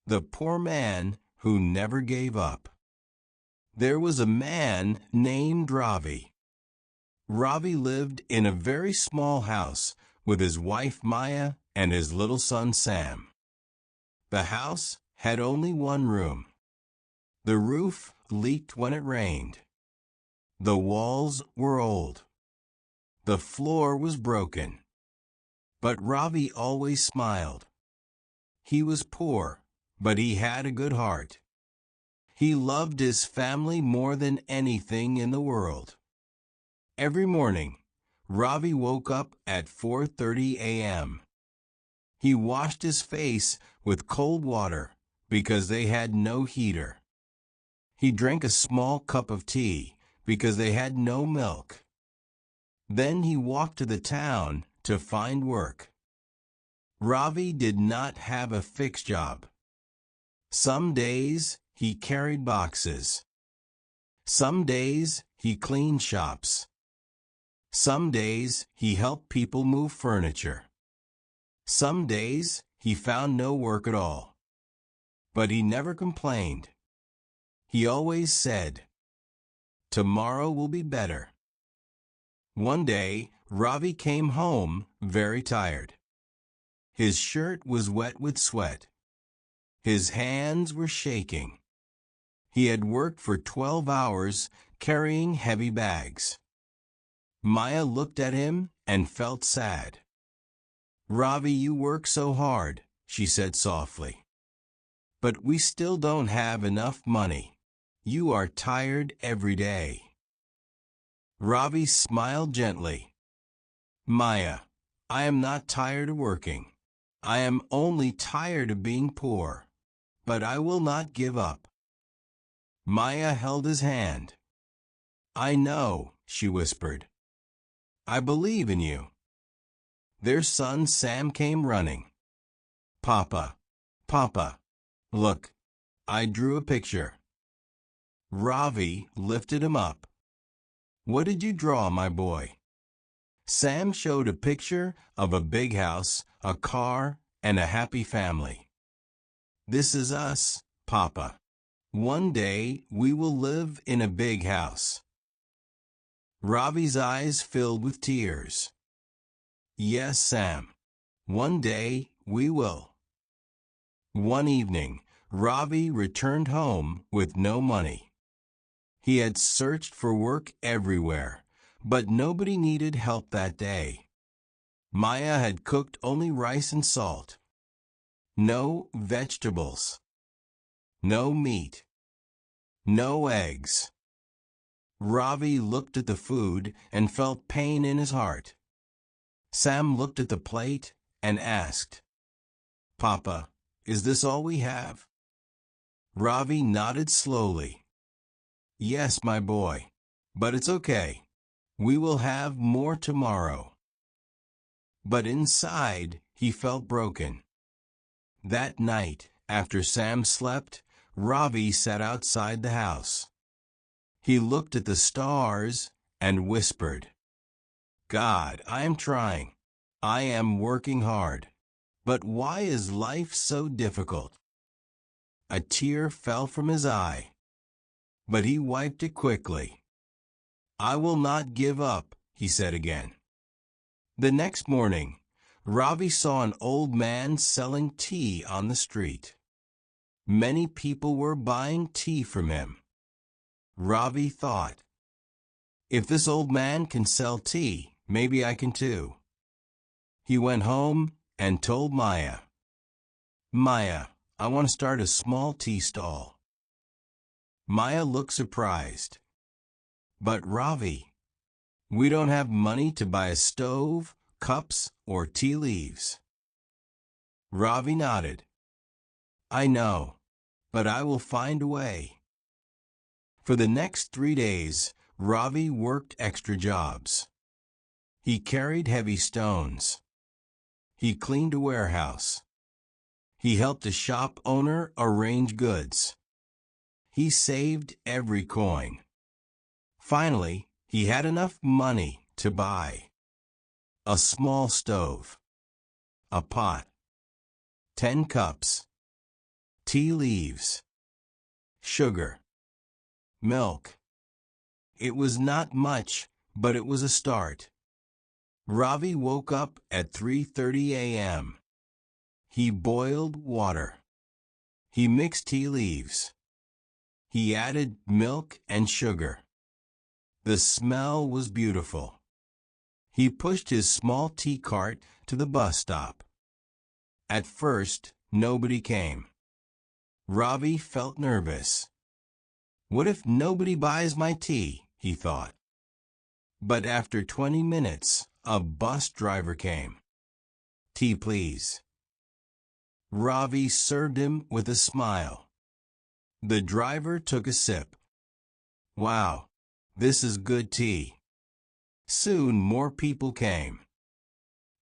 The poor man who never gave up. There was a man named Ravi. Ravi lived in a very small house with his wife Maya and his little son Sam. The house had only one room. The roof leaked when it rained. The walls were old. The floor was broken. But Ravi always smiled. He was poor, but he had a good heart. He loved his family more than anything in the world. Every morning, Ravi woke up at 4:30 a.m. He washed his face with cold water because they had no heater. He drank a small cup of tea because they had no milk. Then he walked to the town to find work. Ravi did not have a fixed job. Some days he carried boxes. Some days he cleaned shops. Some days he helped people move furniture. Some days he found no work at all. But he never complained. He always said, "Tomorrow will be better." One day, Ravi came home very tired. His shirt was wet with sweat. His hands were shaking. He had worked for 12 hours carrying heavy bags. Maya looked at him and felt sad. "Ravi, you work so hard," she said softly. "But we still don't have enough money. You are tired every day." Ravi smiled gently. "Maya, I am not tired of working. I am only tired of being poor. But I will not give up." Maya held his hand. "I know," she whispered. "I believe in you." Their son Sam came running. "Papa, Papa, look, I drew a picture." Ravi lifted him up. "What did you draw, my boy?" Sam showed a picture of a big house, a car, and a happy family. "This is us, Papa. One day we will live in a big house." Ravi's eyes filled with tears. "Yes, Sam. One day we will." One evening, Ravi returned home with no money. He had searched for work everywhere, but nobody needed help that day. Maya had cooked only rice and salt. No vegetables. No meat. No eggs. Ravi looked at the food and felt pain in his heart. Sam looked at the plate and asked, "Papa, is this all we have?" Ravi nodded slowly. "Yes, my boy, but it's okay. We will have more tomorrow." But inside, he felt broken. That night, after Sam slept, Ravi sat outside the house. He looked at the stars and whispered, "God, I am trying. I am working hard. But why is life so difficult?" A tear fell from his eye, but he wiped it quickly. "I will not give up," he said again. The next morning, Ravi saw an old man selling tea on the street. Many people were buying tea from him. Ravi thought, "If this old man can sell tea, maybe I can too." He went home and told Maya. "Maya, I want to start a small tea stall." Maya looked surprised. "But Ravi, we don't have money to buy a stove, cups, or tea leaves." Ravi nodded. "I know, but I will find a way." For the next 3 days, Ravi worked extra jobs. He carried heavy stones. He cleaned a warehouse. He helped a shop owner arrange goods. He saved every coin. Finally, he had enough money to buy a small stove, a pot, 10 cups, tea leaves, sugar, milk. It was not much, but it was a start. Ravi woke up at 3:30 a.m. He boiled water. He mixed tea leaves. He added milk and sugar. The smell was beautiful. He pushed his small tea cart to the bus stop. At first, nobody came. Ravi felt nervous. What if nobody buys my tea? He thought. But after 20 minutes, a bus driver came. Tea, please. Ravi served him with a smile. The driver took a sip. Wow, this is good tea. Soon more people came.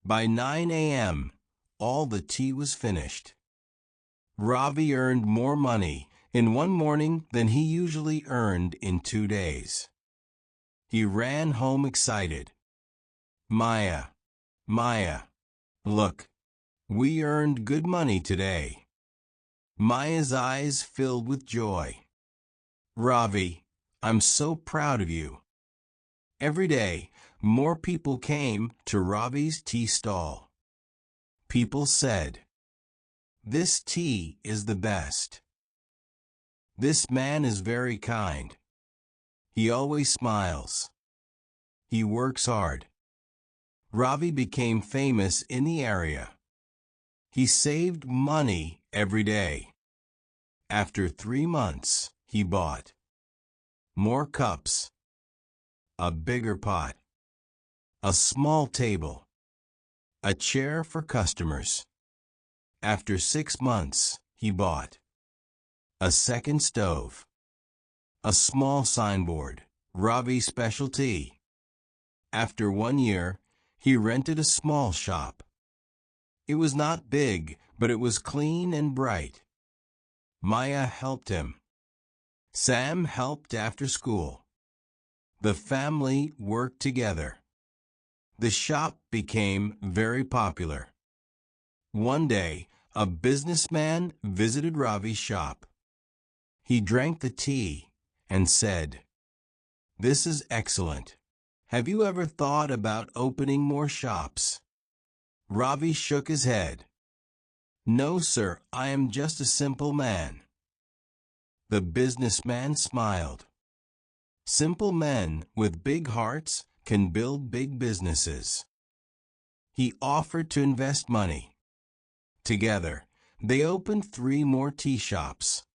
By 9 a.m., all the tea was finished. Ravi earned more money in one morning than he usually earned in 2 days. He ran home excited. Maya, Maya, look, we earned good money today. Maya's eyes filled with joy. Ravi, I'm so proud of you. Every day, more people came to Ravi's tea stall. People said, "This tea is the best. This man is very kind. He always smiles. He works hard." Ravi became famous in the area. He saved money every day. After 3 months, he bought more cups, a bigger pot, a small table, a chair for customers. After 6 months, he bought a second stove, a small signboard, Ravi Special Tea. After 1 year, he rented a small shop. It was not big, but it was clean and bright. Maya helped him. Sam helped after school. The family worked together. The shop became very popular. One day, a businessman visited Ravi's shop. He drank the tea and said, "This is excellent. Have you ever thought about opening more shops?" Ravi shook his head. "No, sir, I am just a simple man." The businessman smiled. Simple men with big hearts can build big businesses. He offered to invest money. Together, they opened 3 more tea shops.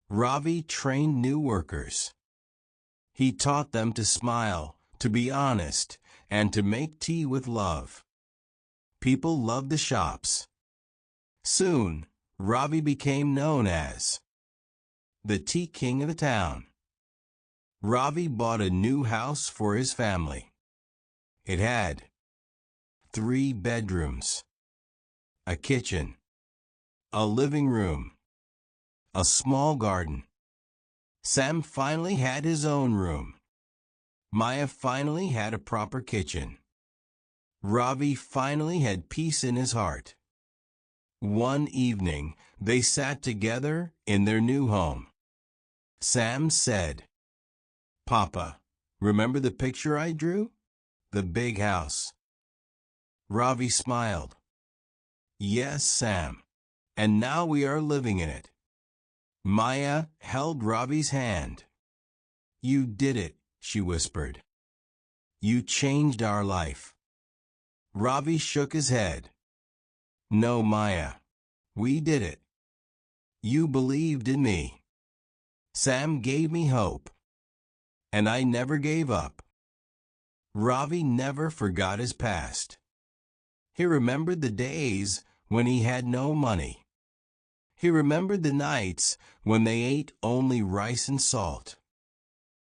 Ravi trained new workers. He taught them to smile, to be honest, and to make tea with love. People loved the shops. Soon, Ravi became known as the tea king of the town. Ravi bought a new house for his family. It had 3 bedrooms, a kitchen, a living room, a small garden. Sam finally had his own room. Maya finally had a proper kitchen. Ravi finally had peace in his heart. One evening, they sat together in their new home. Sam said, "Papa, remember the picture I drew? The big house." Ravi smiled. "Yes, Sam, and now we are living in it." Maya held Ravi's hand. "You did it," she whispered. "You changed our life." Ravi shook his head. "No, Maya, we did it. You believed in me. Sam gave me hope. And I never gave up." Ravi never forgot his past. He remembered the days when he had no money. He remembered the nights when they ate only rice and salt.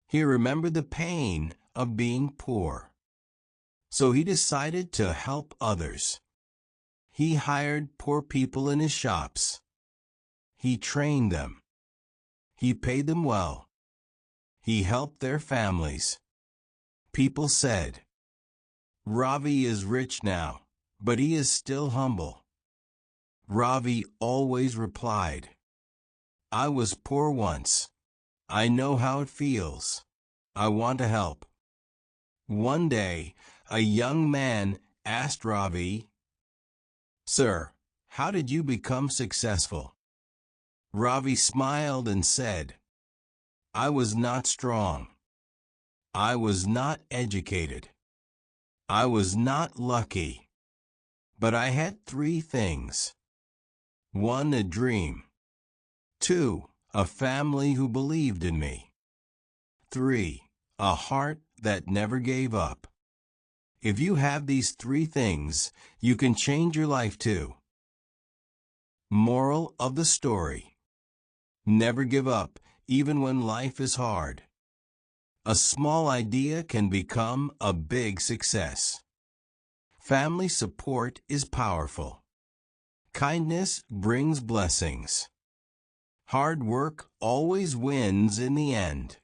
He remembered the pain of being poor. So he decided to help others. He hired poor people in his shops. He trained them. He paid them well. He helped their families. People said, "Ravi is rich now, but he is still humble." Ravi always replied, I was poor once. I know how it feels. I want to help. One day, a young man asked Ravi, "Sir, how did you become successful?" Ravi smiled and said, "I was not strong. I was not educated. I was not lucky. But I had three things. One, a dream. Two, a family who believed in me. Three, a heart that never gave up. If you have these three things, you can change your life too." Moral of the story: never give up, even when life is hard. A small idea can become a big success. Family support is powerful. Kindness brings blessings. Hard work always wins in the end.